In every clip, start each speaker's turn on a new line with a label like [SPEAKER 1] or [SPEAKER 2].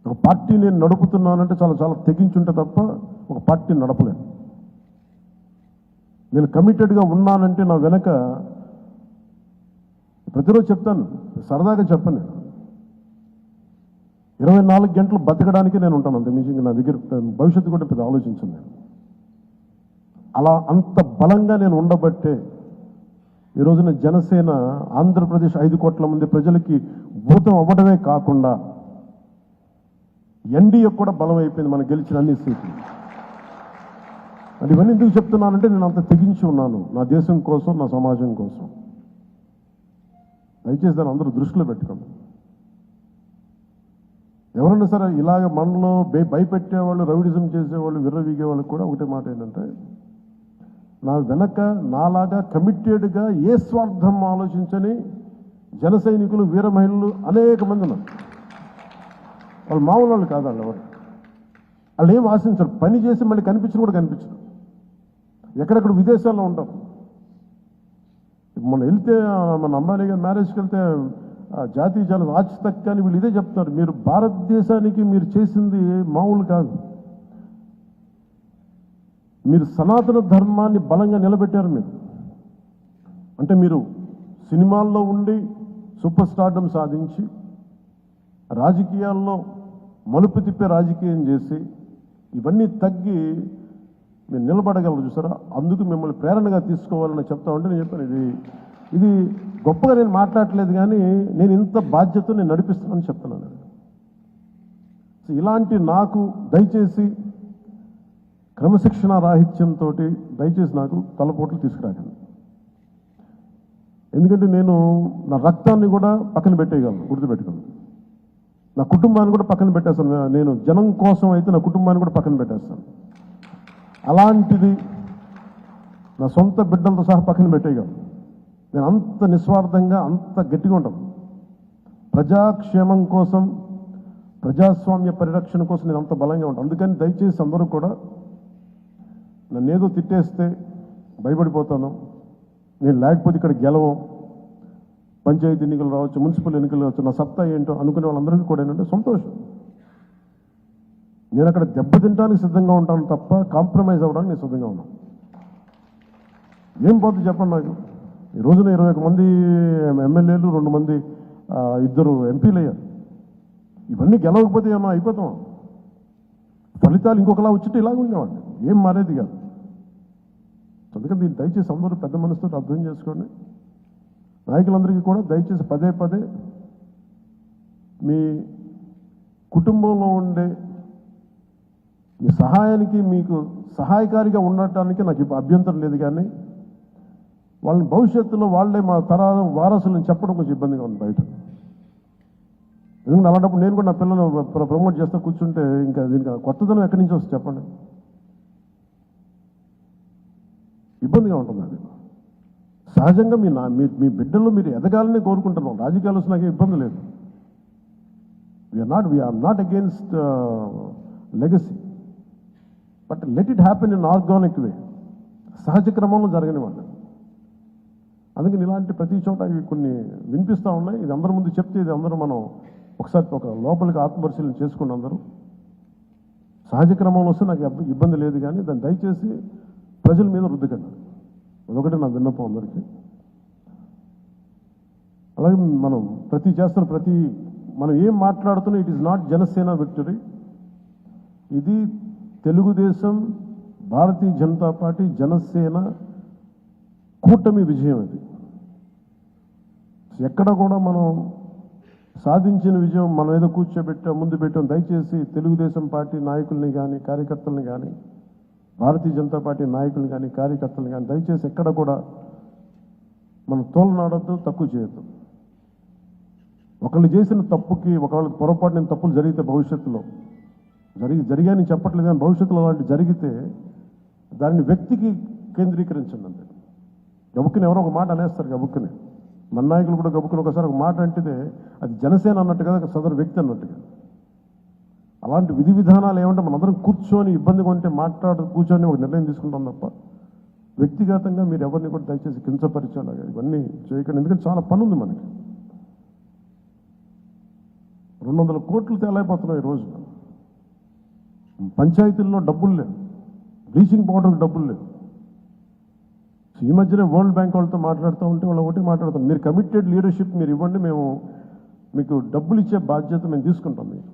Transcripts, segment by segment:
[SPEAKER 1] ఒక పార్టీ నేను నడుపుతున్నానంటే చాలా చాలా తెగించుంటే తప్ప ఒక పార్టీని నడపలేను. నేను కమిటెడ్గా ఉన్నానంటే నా వెనక ప్రతిరోజు చెప్తాను, సరదాగా చెప్పను. 24 గంటలు బతకడానికి నేను ఉంటాను, అంత మించి నా దగ్గర భవిష్యత్తు కూడా పెద్ద ఆలోచించను నేను. అలా అంత బలంగా నేను ఉండబట్టే ఈ రోజున జనసేన ఆంధ్రప్రదేశ్ 5 కోట్ల మంది ప్రజలకి భూతం అవ్వడమే కాకుండా ఎన్డీఏ కూడా బలం అయిపోయింది మనం గెలిచిన అన్ని సీట్లు. అది ఇవన్నీ ఎందుకు చెప్తున్నానంటే నేను అంత తెగించి ఉన్నాను నా దేశం కోసం, నా సమాజం కోసం. దయచేసి దాన్ని అందరూ దృష్టిలో పెట్టుకోండి. ఎవరైనా సరే ఇలాగ మనలో భయపెట్టేవాళ్ళు, రౌడిజం చేసేవాళ్ళు, విర్రవీగేవాళ్ళు కూడా ఒకటే మాట ఏంటంటే, నా వెనక నాలాగా కమిటెడ్గా ఏ స్వార్థం ఆలోచించని జన సైనికులు, వీర మహిళలు అనేక మంది ఉన్నారు. వాళ్ళు మామూలు వాళ్ళు కాదు. వాళ్ళు ఏం ఆశించరు, పని చేసి మళ్ళీ కనిపించరు కూడా కనిపించరు. ఎక్కడెక్కడ విదేశాల్లో ఉంటాం. మనం వెళ్తే మన అంబానీ గారి మ్యారేజ్కి వెళ్తే జాతీయ జన ఆచితక్ అని వీళ్ళు ఇదే చెప్తారు, మీరు భారతదేశానికి మీరు చేసింది మామూలు కాదు, మీరు సనాతన ధర్మాన్ని బలంగా నిలబెట్టారు. మీరు అంటే మీరు సినిమాల్లో ఉండి సూపర్ స్టార్డమ్ సాధించి రాజకీయాల్లో మలుపు తిప్పే రాజకీయం చేసి ఇవన్నీ తగ్గి మీరు నిలబడగలరు చూసారా. అందుకు మిమ్మల్ని ప్రేరణగా తీసుకోవాలని చెప్తా ఉంటే నేను చెప్పాను, ఇది గొప్పగా నేను మాట్లాడట్లేదు, కానీ నేను ఇంత బాధ్యత నేను నడిపిస్తానని చెప్తున్నాను. సో ఇలాంటి నాకు దయచేసి క్రమశిక్షణ రాహిత్యంతో దయచేసి నాకు తలపోట్లు తీసుకురాకండి. ఎందుకంటే నేను నా రక్తాన్ని కూడా పక్కన పెట్టేయగలను, గుర్తుపెట్టుకోను. నా కుటుంబాన్ని కూడా పక్కన పెట్టేస్తాను. నేను జనం కోసం అయితే నా కుటుంబాన్ని కూడా పక్కన పెట్టేస్తాను. అలాంటిది నా సొంత బిడ్డలతో సహా పక్కన పెట్టేయగలను. నేను అంత నిస్వార్థంగా, అంత గట్టిగా ఉంటాను. ప్రజాక్షేమం కోసం, ప్రజాస్వామ్య పరిరక్షణ కోసం నేను అంత బలంగా ఉంటాను. అందుకని దయచేసి అందరూ కూడా నన్ను ఏదో తిట్టేస్తే భయపడిపోతాను. నేను లేకపోతే ఇక్కడ గెలవం, పంచాయతీ ఎన్నికలు రావచ్చు, మున్సిపల్ ఎన్నికలు రావచ్చు, నా సత్తా ఏంటో అనుకునే వాళ్ళందరికీ కూడా ఏంటంటే సంతోషం. నేను అక్కడ దెబ్బతింటానికి సిద్ధంగా ఉంటాను తప్ప కాంప్రమైజ్ అవ్వడానికి నేను సిద్ధంగా ఉన్నాను. ఏం పోతుంది చెప్పండి నాకు. ఈ రోజున 21 మంది ఎమ్మెల్యేలు, 2 మంది 2 ఎంపీలు అయ్యారు. ఇవన్నీ గెలవకపోతే ఏమన్నా అయిపోతాం. ఫలితాలు ఇంకొకలా వచ్చితే ఇలాగ ఉండేవాడిని, ఏం మారేది కాదు. అందుకని దీన్ని దయచేసి అందరూ పెద్ద మనసుతో అర్థం చేసుకోండి. నాయకులందరికీ కూడా దయచేసి పదే పదే మీ కుటుంబంలో ఉండే మీ సహాయానికి, మీకు సహాయకారిగా ఉండటానికి నాకు అభ్యంతరం లేదు, కానీ వాళ్ళని భవిష్యత్తులో వాళ్ళే మా తరాల వారసులను చెప్పడం కొంచెం ఇబ్బందిగా ఉంది బయట. ఎందుకంటే అలాంటప్పుడు నేను కూడా నా పిల్లలు ప్రమోట్ చేస్తూ కూర్చుంటే ఇంకా దీనికి కొత్తదనం ఎక్కడి నుంచి వస్తుంది చెప్పండి. ఇబ్బందిగా ఉంటుంది. అది సహజంగా మీ బిడ్డల్లో మీరు ఎదగాలని కోరుకుంటున్నాం. రాజకీయాలు వస్తే నాకు ఇబ్బంది లేదు. We're not against legacy, but let it happen in organic way, సహజ క్రమంలో జరగనివ్వండి. అందుకని ఇలాంటి ప్రతి చోట ఇవి కొన్ని వినిపిస్తూ ఉన్నాయి. ఇది అందరి ముందు చెప్తే ఇది అందరూ మనం ఒకసారి ఒక లోపలికి ఆత్మపరిశీలన చేసుకుని అందరూ సహజ క్రమంలో వస్తే నాకు ఇబ్బంది లేదు, కానీ దాన్ని దయచేసి ప్రజల మీద రుద్దుకండి. అదొకటి నా విన్నపం అందరికీ. అలాగే మనం మనం ఏం మాట్లాడుతున్నా it is not Janasena victory. ఇది తెలుగుదేశం, భారతీయ జనతా పార్టీ, జనసేన కూటమి విజయం. ఇది ఎక్కడ కూడా మనం సాధించిన విజయం మనం ఏదో ముందు పెట్టాం. దయచేసి తెలుగుదేశం పార్టీ నాయకుల్ని కానీ, కార్యకర్తల్ని కానీ, భారతీయ జనతా పార్టీ నాయకుల్ని కానీ, కార్యకర్తల్ని కానీ దయచేసి ఎక్కడ కూడా మనం తోలనాడద్దు, తక్కువ చేయొద్దు. ఒకళ్ళు చేసిన తప్పుకి, ఒకవేళ పొరపాటున తప్పులు జరిగితే భవిష్యత్తులో జరిగాయని చెప్పట్లేదు, కానీ భవిష్యత్తులో అలాంటి జరిగితే దాన్ని వ్యక్తికి కేంద్రీకరించండి. అంతే. గబుక్కుని ఎవరో ఒక మాట అనేస్తారు, గబుక్కుని మన నాయకులు కూడా గబుక్కుని ఒకసారి ఒక మాట అంటే అది జనసేన అన్నట్టు కదా, సదరు వ్యక్తి అన్నట్టుగా. అలాంటి విధి విధానాలు ఏమంటే మనందరం కూర్చొని ఇబ్బందిగా ఉంటే కూర్చొని ఒక నిర్ణయం తీసుకుంటాం తప్ప వ్యక్తిగతంగా మీరు ఎవరిని కూడా దయచేసి కించపరిచేలాగా ఇవన్నీ చేయకండి. ఎందుకంటే చాలా పని ఉంది మనకి. 200 కోట్లు తేలైపోతున్నాయి ఈరోజు. పంచాయతీల్లో డబ్బులు లేవు, బ్లీచింగ్ పౌడర్కి డబ్బులు లేవు. ఈ మధ్యనే వరల్డ్ బ్యాంక్ వాళ్ళతో మాట్లాడుతూ ఉంటే వాళ్ళు ఒకటి మాట్లాడుతాం, మీరు కమిటెడ్ లీడర్షిప్ మీరు ఇవ్వండి, మేము మీకు డబ్బులు ఇచ్చే బాధ్యత మేము తీసుకుంటాం, మీరు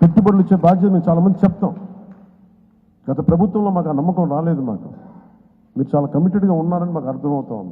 [SPEAKER 1] పెట్టుబడులు ఇచ్చే బాధ్యత మేము చాలామంది చెప్తాం. గత ప్రభుత్వంలో మాకు ఆ నమ్మకం రాలేదు. మీరు చాలా కమిటెడ్గా ఉన్నారని మాకు అర్థమవుతా ఉంది.